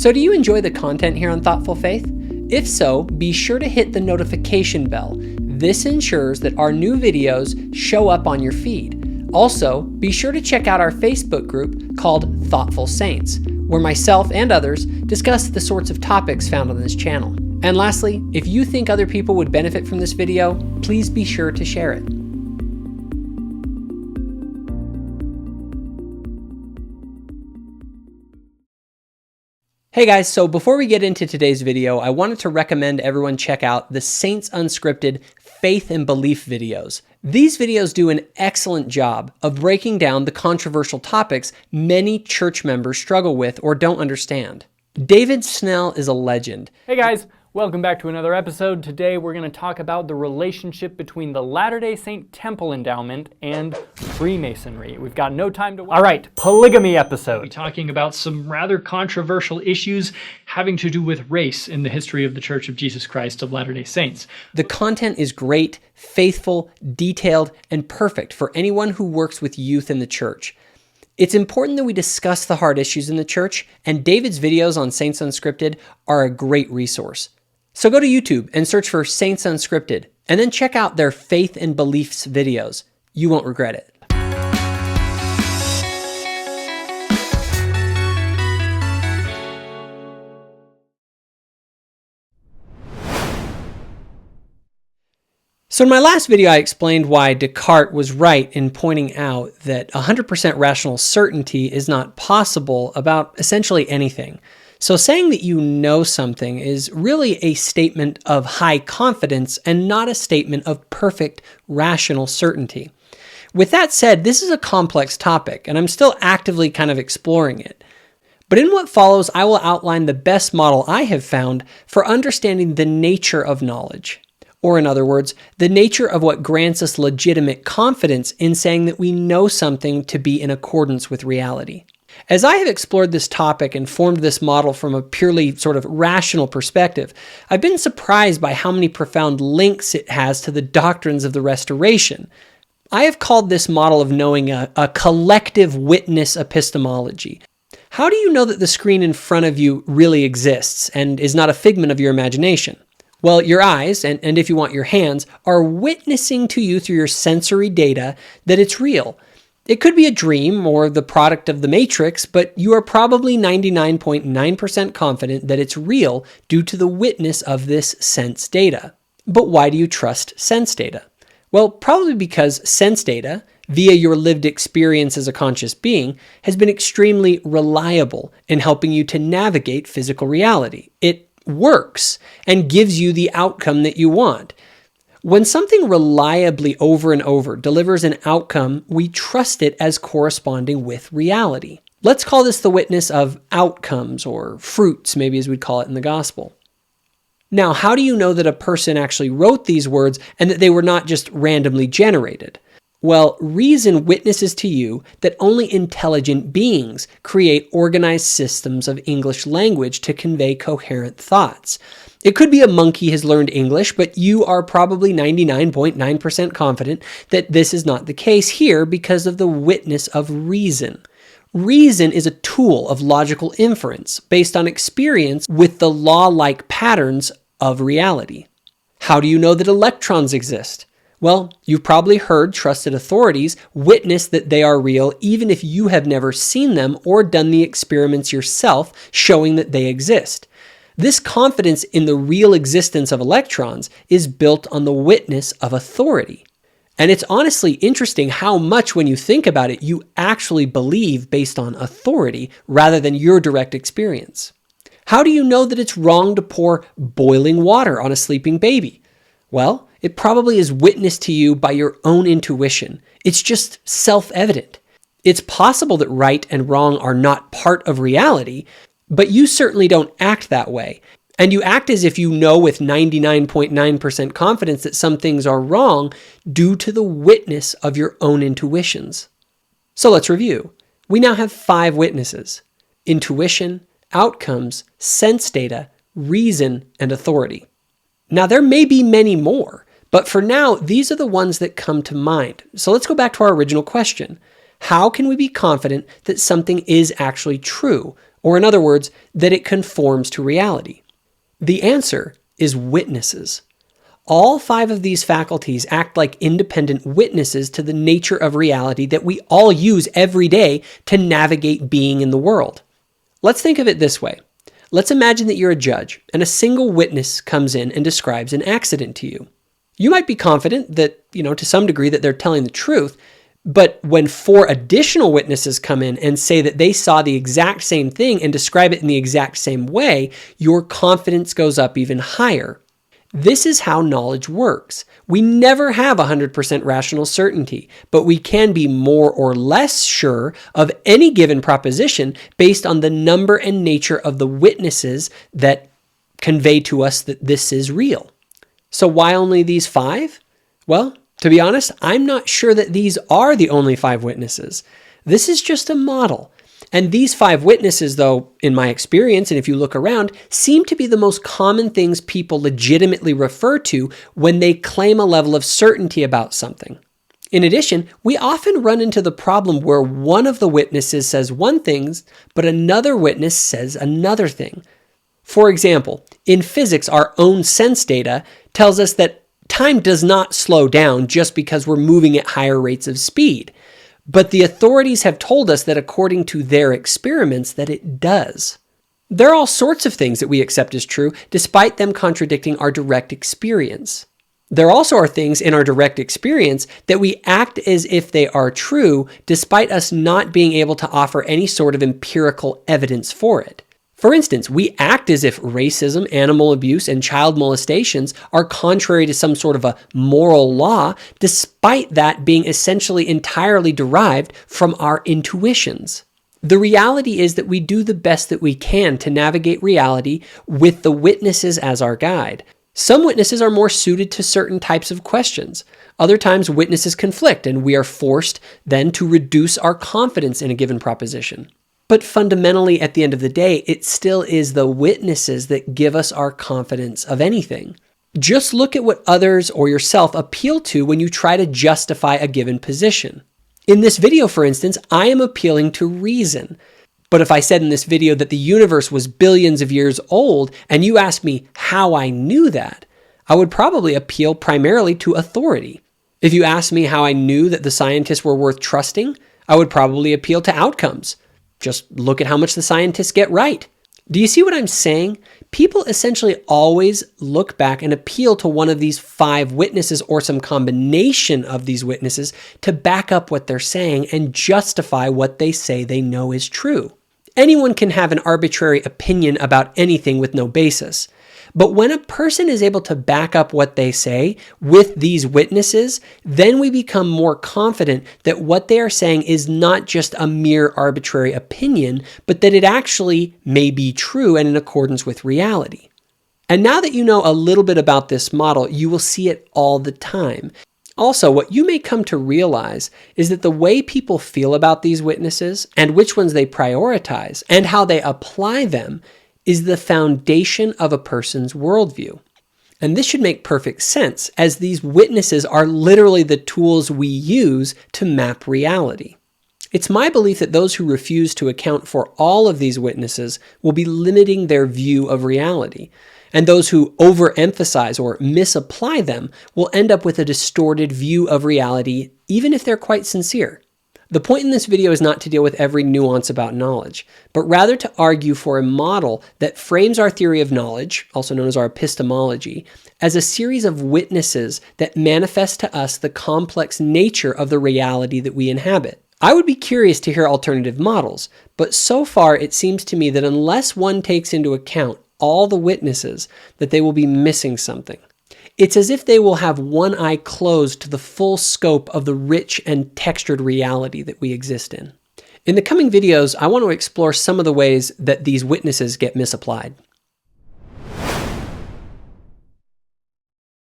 So do you enjoy the content here on Thoughtful Faith? If so, be sure to hit the notification bell. This ensures that our new videos show up on your feed. Also, be sure to check out our Facebook group called Thoughtful Saints, where myself and others discuss the sorts of topics found on this channel. And lastly, if you think other people would benefit from this video, please be sure to share it. Hey guys, so before we get into today's video, I wanted to recommend everyone check out the Saints Unscripted Faith and Belief videos. These videos do an excellent job of breaking down the controversial topics many church members struggle with or don't understand. David Snell is a legend. Hey guys, welcome back to another episode. Today we're going to talk about the relationship between the Latter-day Saint Temple Endowment and Freemasonry. We've got no time to... All right, polygamy episode. We're talking about some rather controversial issues having to do with race in the history of the Church of Jesus Christ of Latter-day Saints. The content is great, faithful, detailed, and perfect for anyone who works with youth in the church. It's important that we discuss the hard issues in the church, and David's videos on Saints Unscripted are a great resource. So go to YouTube and search for Saints Unscripted, and then check out their Faith and Beliefs videos. You won't regret it. So in my last video, I explained why Descartes was right in pointing out that 100% rational certainty is not possible about essentially anything. So saying that you know something is really a statement of high confidence and not a statement of perfect rational certainty. With that said, this is a complex topic, and I'm still actively kind of exploring it. But in what follows, I will outline the best model I have found for understanding the nature of knowledge. Or in other words, the nature of what grants us legitimate confidence in saying that we know something to be in accordance with reality. As I have explored this topic and formed this model from a purely sort of rational perspective, I've been surprised by how many profound links it has to the doctrines of the Restoration. I have called this model of knowing a collective witness epistemology. How do you know that the screen in front of you really exists and is not a figment of your imagination? Well, your eyes, and if you want your hands, are witnessing to you through your sensory data that it's real. It could be a dream or the product of the Matrix, but you are probably 99.9% confident that it's real due to the witness of this sense data. But why do you trust sense data? Well, probably because sense data, via your lived experience as a conscious being, has been extremely reliable in helping you to navigate physical reality. It works and gives you the outcome that you want. When something reliably over and over delivers an outcome, we trust it as corresponding with reality. Let's call this the witness of outcomes, or fruits, maybe as we'd call it in the gospel. Now, how do you know that a person actually wrote these words and that they were not just randomly generated? Well, reason witnesses to you that only intelligent beings create organized systems of English language to convey coherent thoughts. It could be a monkey has learned English, but you are probably 99.9% confident that this is not the case here because of the witness of reason. Reason is a tool of logical inference based on experience with the law-like patterns of reality. How do you know that electrons exist? Well, you've probably heard trusted authorities witness that they are real even if you have never seen them or done the experiments yourself showing that they exist. This confidence in the real existence of electrons is built on the witness of authority. And it's honestly interesting how much, when you think about it, you actually believe based on authority rather than your direct experience. How do you know that it's wrong to pour boiling water on a sleeping baby? Well, it probably is witnessed to you by your own intuition. It's just self-evident. It's possible that right and wrong are not part of reality, but you certainly don't act that way. And you act as if you know with 99.9% confidence that some things are wrong due to the witness of your own intuitions. So let's review. We now have 5 witnesses: intuition, outcomes, sense data, reason, and authority. Now there may be many more, but for now, these are the ones that come to mind. So let's go back to our original question. How can we be confident that something is actually true? Or in other words, that it conforms to reality? The answer is witnesses. All 5 of these faculties act like independent witnesses to the nature of reality that we all use every day to navigate being in the world. Let's think of it this way. Let's imagine that you're a judge and a single witness comes in and describes an accident to you. You might be confident that, to some degree that they're telling the truth, but when 4 additional witnesses come in and say that they saw the exact same thing and describe it in the exact same way, your confidence goes up even higher. This is how knowledge works. We never have 100% rational certainty, but we can be more or less sure of any given proposition based on the number and nature of the witnesses that convey to us that this is real. So why only these 5? Well, to be honest, I'm not sure that these are the only 5 witnesses. This is just a model. And these 5 witnesses, though, in my experience, and if you look around, seem to be the most common things people legitimately refer to when they claim a level of certainty about something. In addition, we often run into the problem where one of the witnesses says one thing, but another witness says another thing. For example, in physics, our own sense data tells us that time does not slow down just because we're moving at higher rates of speed. But the authorities have told us that according to their experiments that it does. There are all sorts of things that we accept as true despite them contradicting our direct experience. There also are things in our direct experience that we act as if they are true despite us not being able to offer any sort of empirical evidence for it. For instance, we act as if racism, animal abuse, and child molestations are contrary to some sort of a moral law, despite that being essentially entirely derived from our intuitions. The reality is that we do the best that we can to navigate reality with the witnesses as our guide. Some witnesses are more suited to certain types of questions. Other times witnesses conflict, and we are forced then to reduce our confidence in a given proposition. But fundamentally, at the end of the day, it still is the witnesses that give us our confidence of anything. Just look at what others or yourself appeal to when you try to justify a given position. In this video, for instance, I am appealing to reason. But if I said in this video that the universe was billions of years old, and you asked me how I knew that, I would probably appeal primarily to authority. If you asked me how I knew that the scientists were worth trusting, I would probably appeal to outcomes. Just look at how much the scientists get right. Do you see what I'm saying? People essentially always look back and appeal to one of these 5 witnesses or some combination of these witnesses to back up what they're saying and justify what they say they know is true. Anyone can have an arbitrary opinion about anything with no basis. But when a person is able to back up what they say with these witnesses, then we become more confident that what they are saying is not just a mere arbitrary opinion, but that it actually may be true and in accordance with reality. And now that you know a little bit about this model, you will see it all the time. Also, what you may come to realize is that the way people feel about these witnesses and which ones they prioritize and how they apply them is the foundation of a person's worldview. And this should make perfect sense, as these witnesses are literally the tools we use to map reality. It's my belief that those who refuse to account for all of these witnesses will be limiting their view of reality, and those who overemphasize or misapply them will end up with a distorted view of reality, even if they're quite sincere. The point in this video is not to deal with every nuance about knowledge, but rather to argue for a model that frames our theory of knowledge, also known as our epistemology, as a series of witnesses that manifest to us the complex nature of the reality that we inhabit. I would be curious to hear alternative models, but so far it seems to me that unless one takes into account all the witnesses, that they will be missing something. It's as if they will have one eye closed to the full scope of the rich and textured reality that we exist in. In the coming videos, I want to explore some of the ways that these witnesses get misapplied.